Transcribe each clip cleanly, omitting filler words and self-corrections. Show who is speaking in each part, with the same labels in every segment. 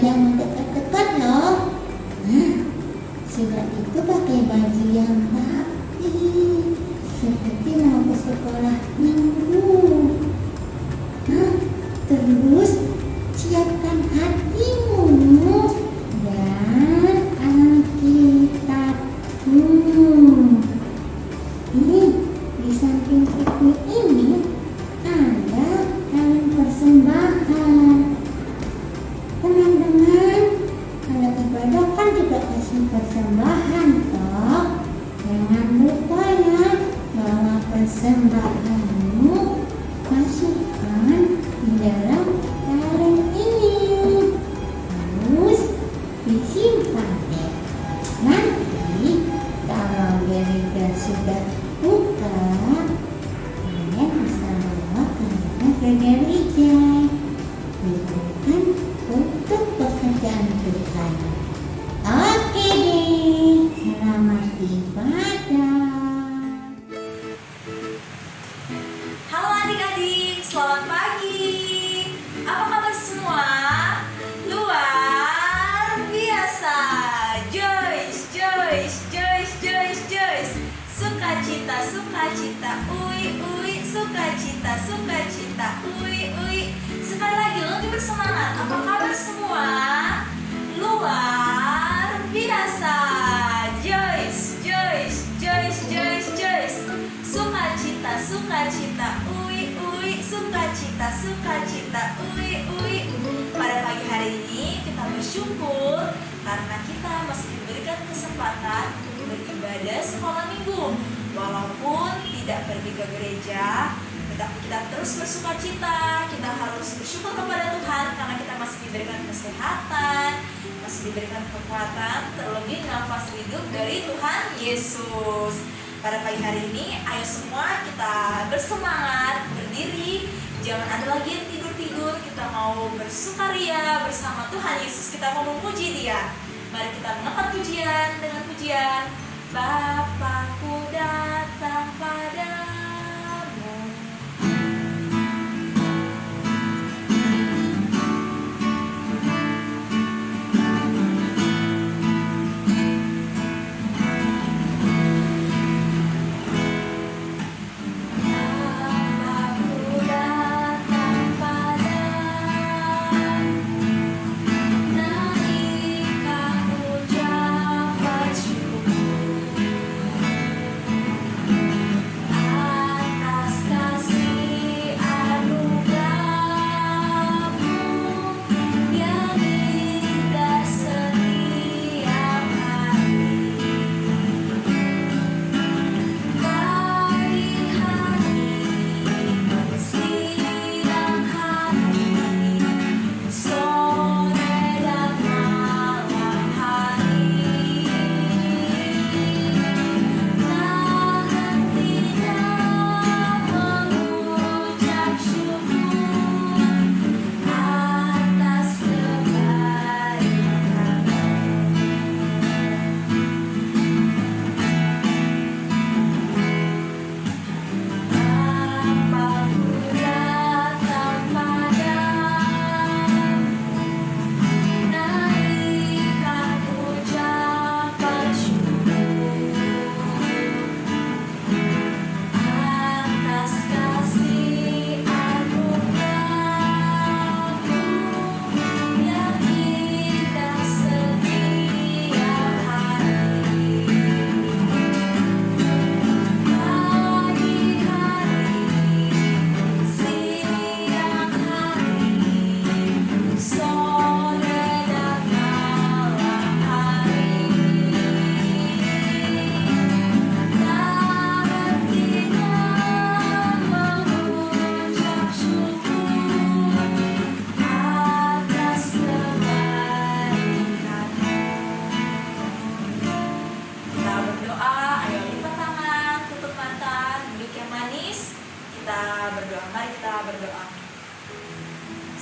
Speaker 1: yang mendekat-dekat loh. Nah, sudah itu pakai baju yang rapi, seperti mau ke sekolah minggu. Nah, terus siapkan hatimu dan Alkitabmu. Ini di samping buku ini ada kaleng persembahan. Teman-teman, kalau ibadah kan juga kasih persembahan toh. Jangan lupa ya, bawa persembahanmu, masukkan di dalam kaleng ini, terus disimpan. Nanti kalau gereja sudah buka, kalian bisa bawa kalengnya ke gereja. Itu kan untuk pekerjaan Tuhan. Oke deh, selamat ibadah.
Speaker 2: Halo adik-adik, selamat pagi. Apa kabar semua? Luar biasa. Joyce, Joyce, Joyce, Joyce, Joyce. Sukacita, sukacita, sukacita, sukacita, Sekali lagi lebih bersemangat. Apa kabar semua? Luar biasa. Joyce, Joyce, Joyce, Joyce, Joyce. Sukacita, sukacita, sukacita, sukacita, Pada pagi hari ini kita bersyukur karena kita masih diberikan kesempatan untuk beribadah sekolah minggu. Walaupun tidak pergi ke gereja, tetapi kita terus bersukacita. Kita harus bersyukur kepada Tuhan karena kita masih diberikan kesehatan, masih diberikan kekuatan, terlebih nafas hidup dari Tuhan Yesus. Pada pagi hari ini, ayo semua kita bersemangat, berdiri. Jangan ada lagi yang tidur-tidur. Kita mau bersukaria bersama Tuhan Yesus. Kita mau memuji Dia. Mari kita mengangkat pujian dengan pujian Bapakku datang padamu.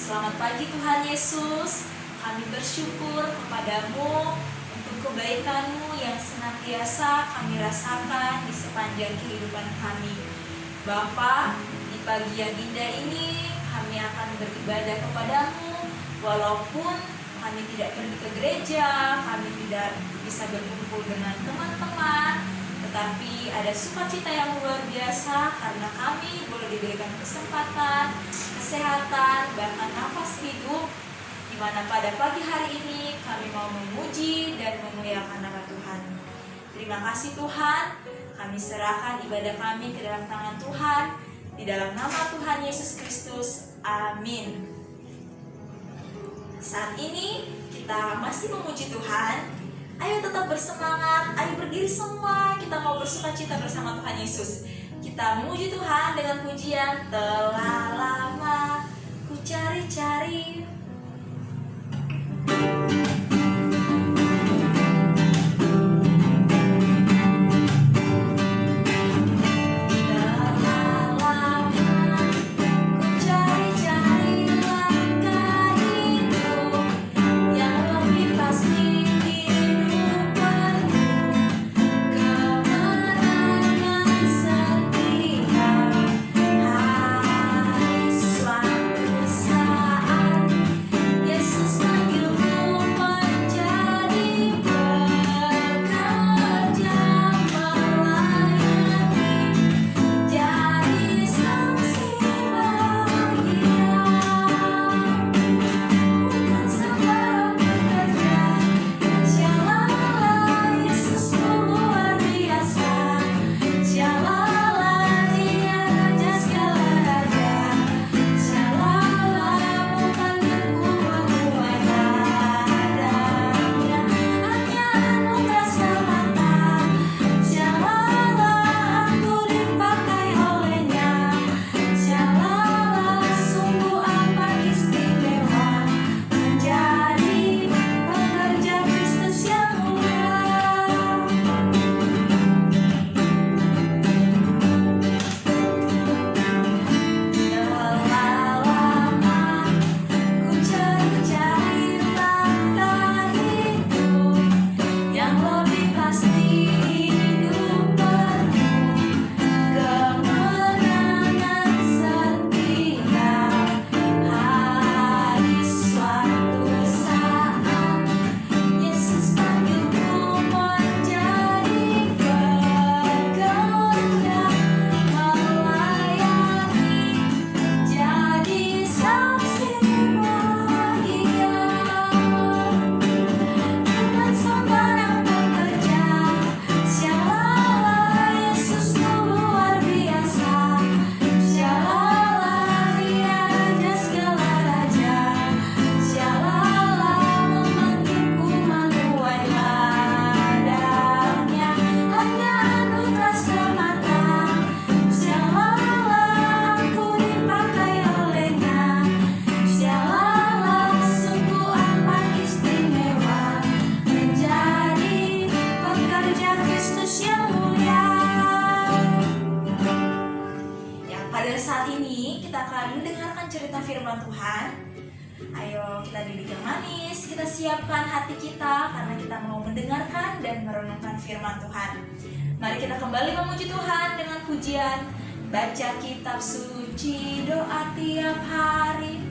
Speaker 2: Selamat pagi Tuhan Yesus, kami bersyukur kepadamu untuk kebaikan-Mu yang senantiasa kami rasakan di sepanjang kehidupan kami. Bapa, di pagi yang indah ini kami akan beribadah kepadamu, walaupun kami tidak pergi ke gereja, kami tidak bisa berkumpul dengan teman-teman, tetapi ada sukacita yang luar biasa karena kami boleh diberikan kesempatan, kesehatan, bahkan nafas hidup, di mana pada pagi hari ini kami mau memuji dan memuliakan nama Tuhan. Terima kasih Tuhan, kami serahkan ibadah kami ke dalam tangan Tuhan, di dalam nama Tuhan Yesus Kristus. Amin. Saat ini kita masih memuji Tuhan. Ayo tetap bersemangat, ayo berdiri semua, kita mau bersukacita bersama Tuhan Yesus. Kita memuji Tuhan dengan pujian telah lama ku cari-cari. Firman Tuhan. Ayo kita duduk yang manis, kita siapkan hati kita karena kita mau mendengarkan dan merenungkan firman Tuhan. Mari kita kembali memuji Tuhan dengan pujian, baca kitab suci, doa tiap hari.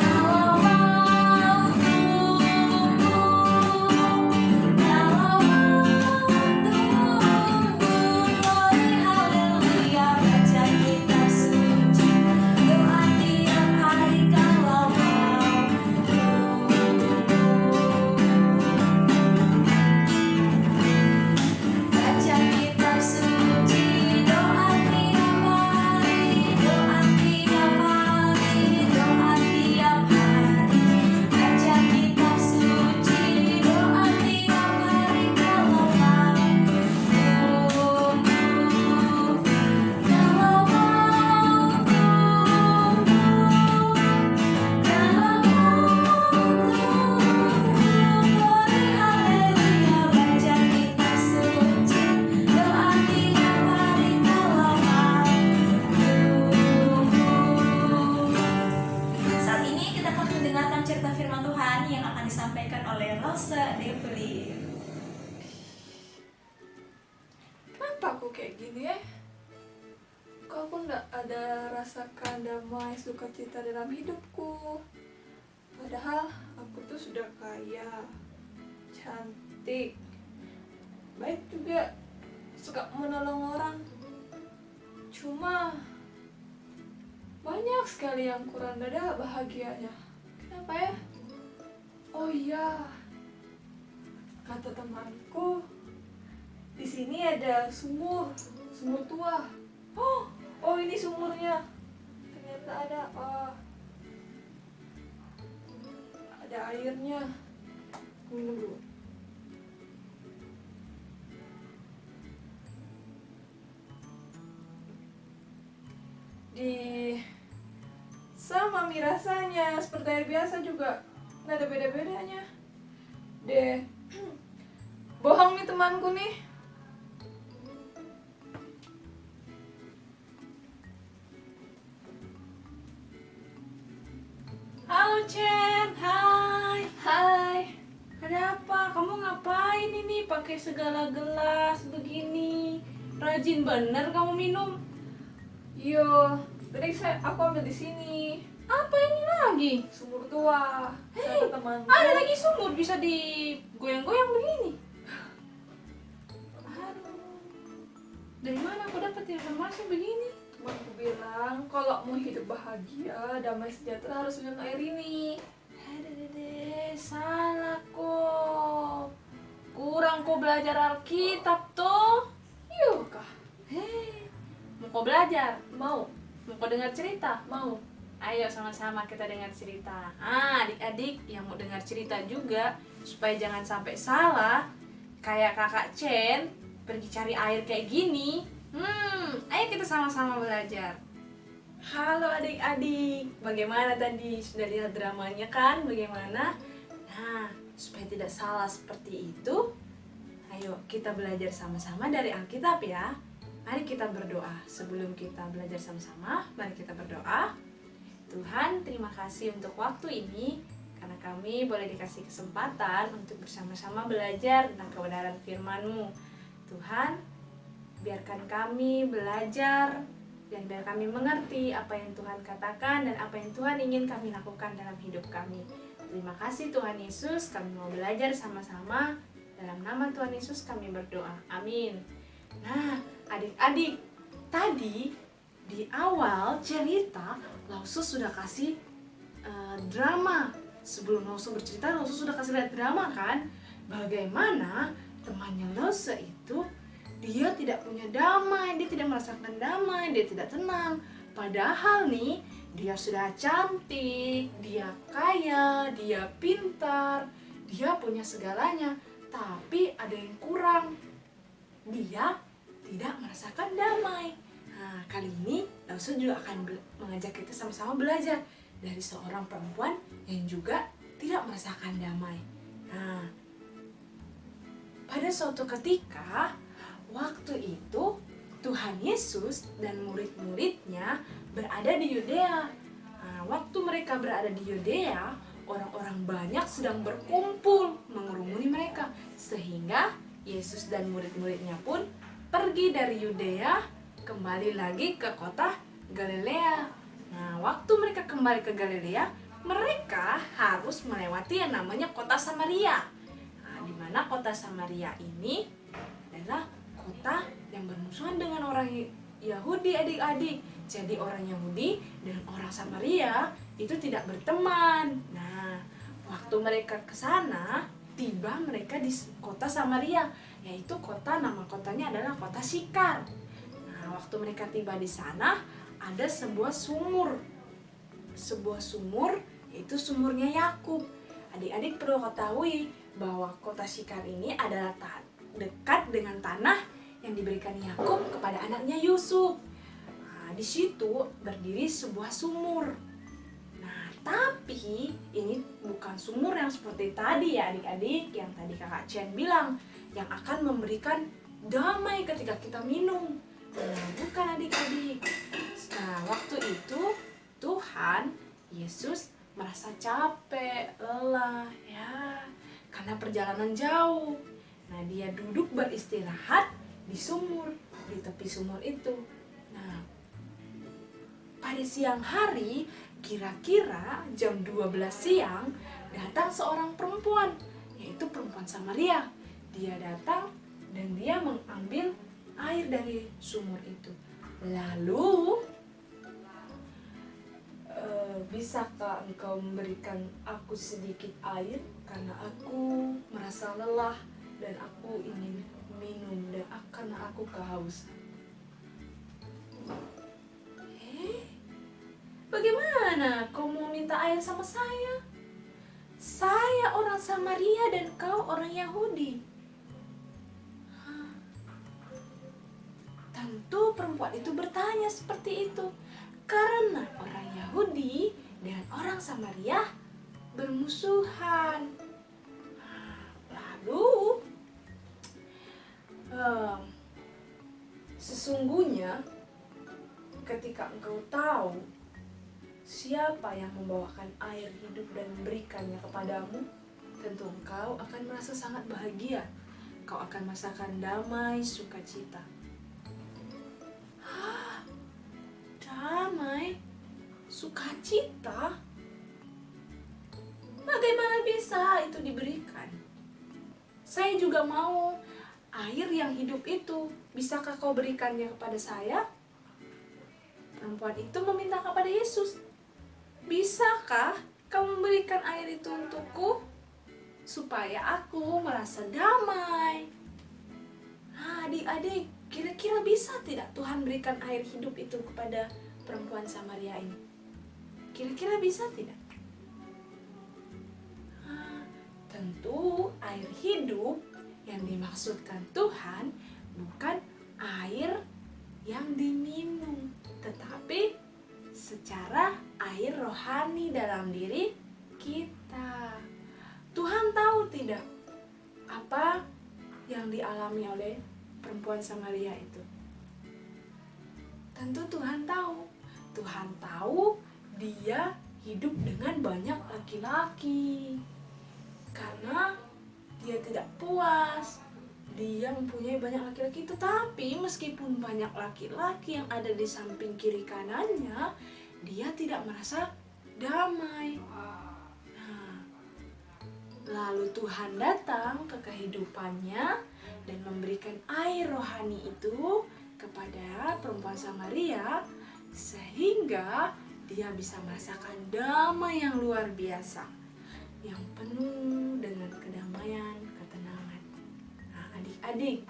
Speaker 1: Kalau
Speaker 2: firman Tuhan yang akan disampaikan oleh Rosa Devlin.
Speaker 3: Kenapa aku kayak gini ya? Kok aku nggak ada rasakan damai, sukacita dalam hidupku? Padahal aku tuh sudah kaya, cantik, baik juga, suka menolong orang. Cuma banyak sekali yang kurang ada bahagianya. Kenapa ya? Oh iya, kata temanku, di sini ada sumur tua. Oh ini sumurnya. Ternyata ada airnya. Minum dulu. Sama rasanya seperti air biasa juga, nggak ada beda-bedanya. Bohong nih temanku nih.
Speaker 4: Halo Chen, hai.
Speaker 3: Hai.
Speaker 4: Ada apa? Kamu ngapain ini pakai segala gelas begini? Rajin bener kamu minum.
Speaker 3: Yo, tadi aku ambil di sini.
Speaker 4: Apa ini lagi?
Speaker 3: Sumur tua. Kata temanku.
Speaker 4: Ada lagi sumur bisa digoyang-goyang begini. Aduh. Dari mana aku dapat informasi begini?
Speaker 3: Temanku bilang kalau mau hidup bahagia, damai sejahtera harus minum air ini.
Speaker 4: Dede, salah kok. Kurang kok belajar Alkitab tuh.
Speaker 3: Yuk kah?
Speaker 4: Hei, mau kau belajar?
Speaker 3: Mau?
Speaker 4: Mau kau dengar cerita?
Speaker 3: Mau?
Speaker 4: Ayo sama-sama kita dengar cerita. Adik-adik yang mau dengar cerita juga, supaya jangan sampai salah kayak kakak Chen pergi cari air kayak gini. Ayo kita sama-sama belajar. Halo adik-adik, bagaimana tadi? Sudah lihat dramanya kan? Bagaimana? Nah, supaya tidak salah seperti itu, ayo kita belajar sama-sama dari Alkitab ya. Mari kita berdoa. Sebelum kita belajar sama-sama, mari kita berdoa. Tuhan, terima kasih untuk waktu ini, karena kami boleh dikasih kesempatan untuk bersama-sama belajar tentang kebenaran firman-Mu. Tuhan, biarkan kami belajar dan biar kami mengerti apa yang Tuhan katakan dan apa yang Tuhan ingin kami lakukan dalam hidup kami. Terima kasih Tuhan Yesus, kami mau belajar sama-sama. Dalam nama Tuhan Yesus kami berdoa. Amin. Nah, adik-adik, tadi di awal cerita Lausus sudah kasih drama. Sebelum Lausus bercerita, Lausus sudah kasih lihat drama kan? Bagaimana temannya Lausus itu dia tidak punya damai, dia tidak merasakan damai, dia tidak tenang. Padahal nih, dia sudah cantik, dia kaya, dia pintar, dia punya segalanya. Tapi ada yang kurang, dia tidak merasakan damai. Nah, kali ini Lausus juga akan mengajak kita sama-sama belajar dari seorang perempuan yang juga tidak merasakan damai. Nah, pada suatu ketika, waktu itu Tuhan Yesus dan murid-muridnya berada di Yudea. Nah, waktu mereka berada di Yudea, orang-orang banyak sedang berkumpul mengerumuni mereka. Sehingga Yesus dan murid-muridnya pun pergi dari Yudea kembali lagi ke kota Galilea. Nah, waktu mereka kembali ke Galilea, mereka harus melewati yang namanya kota Samaria. Nah, di mana kota Samaria ini adalah kota yang bermusuhan dengan orang Yahudi, adik-adik. Jadi orang Yahudi dan orang Samaria itu tidak berteman. Nah, waktu mereka ke sana, tiba mereka di kota Samaria, yaitu nama kotanya adalah kota Sikar. Nah, waktu mereka tiba di sana, ada sebuah sumur. Sebuah sumur, yaitu sumurnya Yakub. Adik-adik perlu ketahui bahwa kota Sikar ini adalah dekat dengan tanah yang diberikan Yakub kepada anaknya Yusuf. Nah, di situ berdiri sebuah sumur. Nah, tapi ini bukan sumur yang seperti tadi ya adik-adik, yang tadi kakak Chen bilang, yang akan memberikan damai ketika kita minum. Nah, bukan adik-adik. Nah, waktu itu Tuhan Yesus merasa capek, lelah, ya, karena perjalanan jauh. Nah, dia duduk beristirahat di sumur, di tepi sumur itu. Nah, pada siang hari, kira-kira jam 12 siang, datang seorang perempuan, yaitu perempuan Samaria. Dia datang dan dia mengambil air dari sumur itu. Lalu, bisakah engkau memberikan aku sedikit air? Karena aku merasa lelah dan aku ingin minum dan karena aku kehausan. Bagaimana kau mau minta air sama saya? Saya orang Samaria dan kau orang Yahudi. Tentu perempuan itu bertanya seperti itu karena orang Yahudi dan orang Samaria bermusuhan. Lalu sesungguhnya ketika engkau tahu siapa yang membawakan air hidup dan memberikannya kepadamu, tentu engkau akan merasa sangat bahagia. Kau akan merasakan damai, sukacita. Damai, sukacita? Bagaimana bisa itu diberikan? Saya juga mau air yang hidup itu. Bisakah kau berikannya kepada saya? Perempuan itu meminta kepada Yesus, bisakah kau memberikan air itu untukku supaya aku merasa damai? Adik-adik, kira-kira bisa tidak Tuhan berikan air hidup itu kepada perempuan Samaria ini? Kira-kira bisa tidak? Tentu air hidup yang dimaksudkan Tuhan bukan air yang diminum, tetapi secara air rohani dalam diri kita. Tuhan tahu tidak apa yang dialami oleh perempuan Samaria itu? Tentu Tuhan tahu. Tuhan tahu dia hidup dengan banyak laki-laki. Karena dia tidak puas, dia mempunyai banyak laki-laki, tetapi meskipun banyak laki-laki yang ada di samping kiri kanannya, dia tidak merasa damai. Lalu Tuhan datang ke kehidupannya dan memberikan air rohani itu kepada perempuan Samaria, sehingga dia bisa merasakan damai yang luar biasa, yang penuh dengan kedamaian, ketenangan. Adik-adik,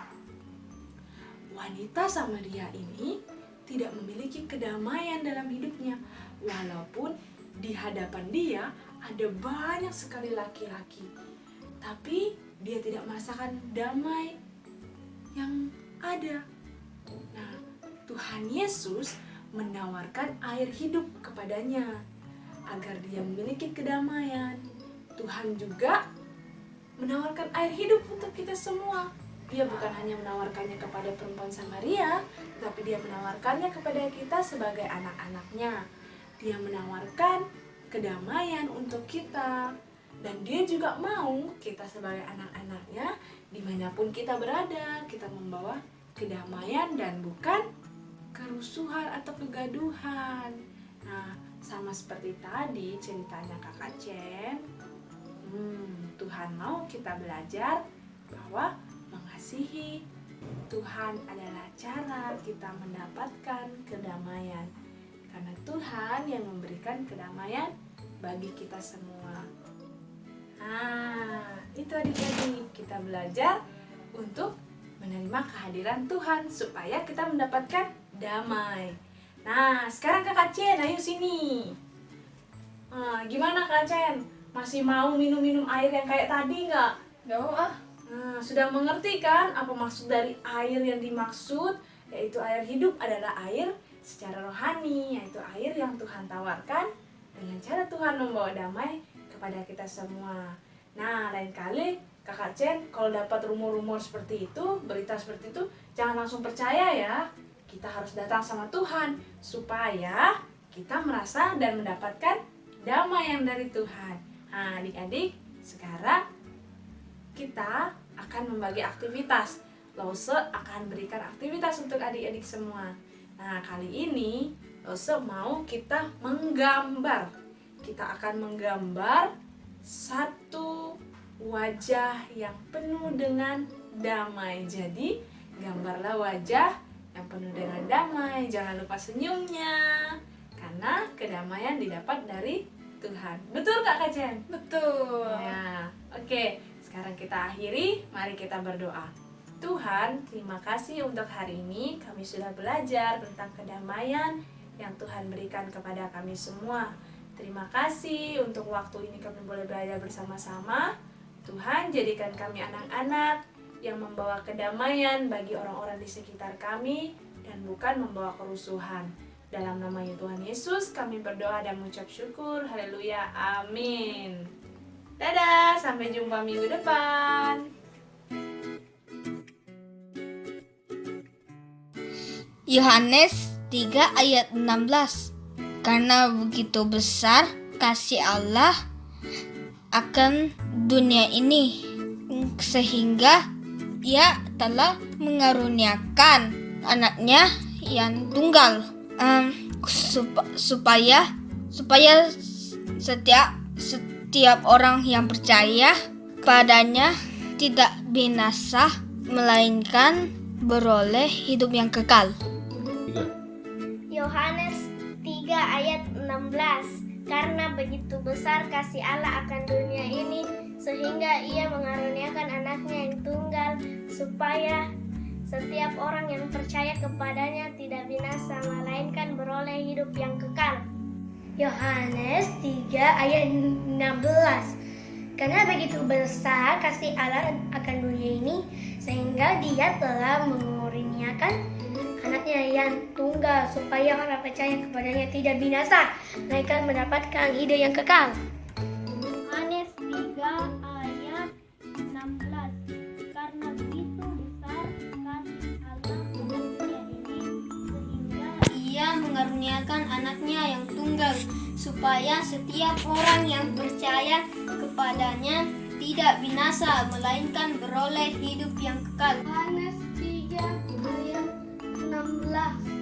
Speaker 4: wanita Samaria ini tidak memiliki kedamaian dalam hidupnya, walaupun di hadapan dia ada banyak sekali laki-laki, tapi dia tidak merasakan damai yang ada. Nah, Tuhan Yesus menawarkan air hidup kepadanya agar dia memiliki kedamaian. Tuhan juga menawarkan air hidup untuk kita semua. Dia bukan hanya menawarkannya kepada perempuan Samaria, tapi dia menawarkannya kepada kita sebagai anak-anaknya. Dia menawarkan kedamaian untuk kita, dan dia juga mau kita sebagai anak-anaknya, dimanapun kita berada, kita membawa kedamaian dan bukan kerusuhan atau kegaduhan. Nah, sama seperti tadi ceritanya Kakak Chen, Tuhan mau kita belajar bahwa mengasihi Tuhan adalah cara kita mendapatkan kedamaian. Karena Tuhan yang memberikan kedamaian bagi kita semua. Itu adik-adik, kita belajar untuk menerima kehadiran Tuhan supaya kita mendapatkan damai. Nah, sekarang Kakak Chen, ayo sini. Gimana Kak Chen? Masih mau minum-minum air yang kayak tadi nggak?
Speaker 3: Nggak mau ah.
Speaker 4: Sudah mengerti kan apa maksud dari air yang dimaksud? Yaitu air hidup adalah air secara rohani, yaitu air yang Tuhan tawarkan dengan cara Tuhan membawa damai kepada kita semua. Nah, lain kali Kakak Chen kalau dapat rumor-rumor seperti itu, berita seperti itu, jangan langsung percaya ya. Kita harus datang sama Tuhan supaya kita merasa dan mendapatkan damai yang dari Tuhan. Nah, adik-adik, sekarang kita akan membagi aktivitas. Lose akan berikan aktivitas untuk adik-adik semua. Nah, kali ini Lose mau kita menggambar. Kita akan menggambar satu wajah yang penuh dengan damai. Jadi, gambarlah wajah yang penuh dengan damai. Jangan lupa senyumnya. Karena kedamaian didapat dari Tuhan. Betul Kak Kacen?
Speaker 3: Betul.
Speaker 4: Ya, oke. Sekarang kita akhiri, mari kita berdoa. Tuhan, terima kasih untuk hari ini kami sudah belajar tentang kedamaian yang Tuhan berikan kepada kami semua. Terima kasih untuk waktu ini kami boleh belajar bersama-sama. Tuhan, jadikan kami anak-anak yang membawa kedamaian bagi orang-orang di sekitar kami dan bukan membawa kerusuhan. Dalam nama Tuhan Yesus kami berdoa dan mengucap syukur. Haleluya. Amin. Dadah, sampai jumpa minggu depan.
Speaker 5: Yohanes 3 ayat 16. Karena begitu besar kasih Allah akan dunia ini, sehingga Ia telah mengaruniakan anaknya yang tunggal, supaya setiap orang yang percaya padanya tidak binasa, melainkan beroleh hidup yang kekal.
Speaker 6: Yohanes 3 ayat 16. Karena begitu besar kasih Allah akan dunia ini, sehingga Ia mengaruniakan anaknya yang tunggal, supaya setiap orang yang percaya kepadanya tidak binasa, melainkan beroleh hidup yang kekal.
Speaker 7: Yohanes 3 ayat 16. Karena begitu besar kasih Allah akan dunia ini, sehingga Dia telah mengaruniakan anaknya yang tunggal, supaya orang percaya kepadanya tidak binasa, melainkan mendapatkan hidup yang kekal.
Speaker 6: Yohanes 3 ayat 16. Karena begitu besar kasih Allah akan dunia ini, sehingga
Speaker 5: Ia mengaruniakan anaknya yang tunggal, supaya setiap orang yang percaya kepadanya tidak binasa, melainkan beroleh hidup yang kekal.
Speaker 7: Yohanes 3 ayat 16.